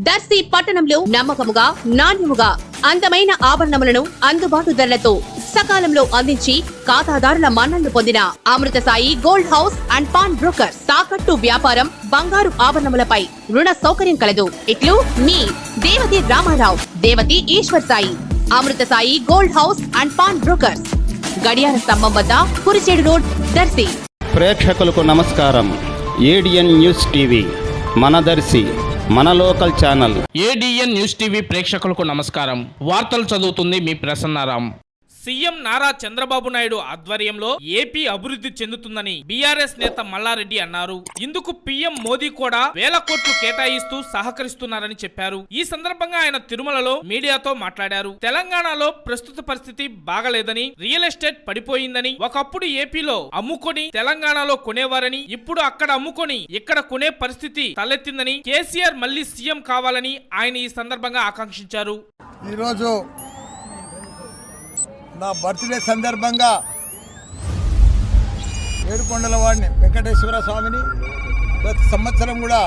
దర్శి పట్టణంలో నమ్మకముగా నాణ్యముగా అందమైన ఆభరణములను అందుబాటు ధరలతో సకాలంలో అందించి ఖాతాదారుల మన్ననలు పొందిన Amrutha Sai gold house and pawn broker. తాకట్టు వ్యాపారం, బంగారు ఆభరణములపై రుణ సౌకర్యం కలదు. ఇట్లు మీ Devathi Ramarao, Devathi Eshwar Sai. Amrutha Sai gold house and pawn brokers, గడియార స్తంభం వద్ద కురిచేడు రోడ్, దర్శి. ప్రేక్షకులకు నమస్కారం. ఏడిఎన్ న్యూస్ టీవీ మన దర్శి, మన local channel. ADN news TV ప్రేక్షకులకు నమస్కారం. వార్తలు చదువుతుంది మీ ప్రసన్నారాం. సీఎం నారా చంద్రబాబు నాయుడు ఆధ్వర్యంలో ఏపీ అభివృద్ధి చెందుతుందని బీఆర్ఎస్ నేత మల్లారెడ్డి అన్నారు. ఇందుకు పీఎం మోదీ కూడా వేల కోట్లు కేటాయిస్తూ సహకరిస్తున్నారని చెప్పారు. ఈ సందర్భంగా ఆయన తిరుమలలో మీడియాతో మాట్లాడారు. తెలంగాణలో ప్రస్తుత పరిస్థితి బాగలేదని, రియల్ ఎస్టేట్ పడిపోయిందని, ఒకప్పుడు ఏపీలో అమ్ముకొని తెలంగాణలో కొనేవారని, ఇప్పుడు అక్కడ అమ్ముకొని ఇక్కడ కొనే పరిస్థితి తలెత్తిందని, కేసీఆర్ మళ్లీ సీఎం కావాలని ఆయన ఈ సందర్భంగా ఆకాంక్షించారు. ఈరోజు నా బర్త్డే సందర్భంగా ఏడుకొండల వాడిని వెంకటేశ్వర స్వామిని ప్రతి సంవత్సరం కూడా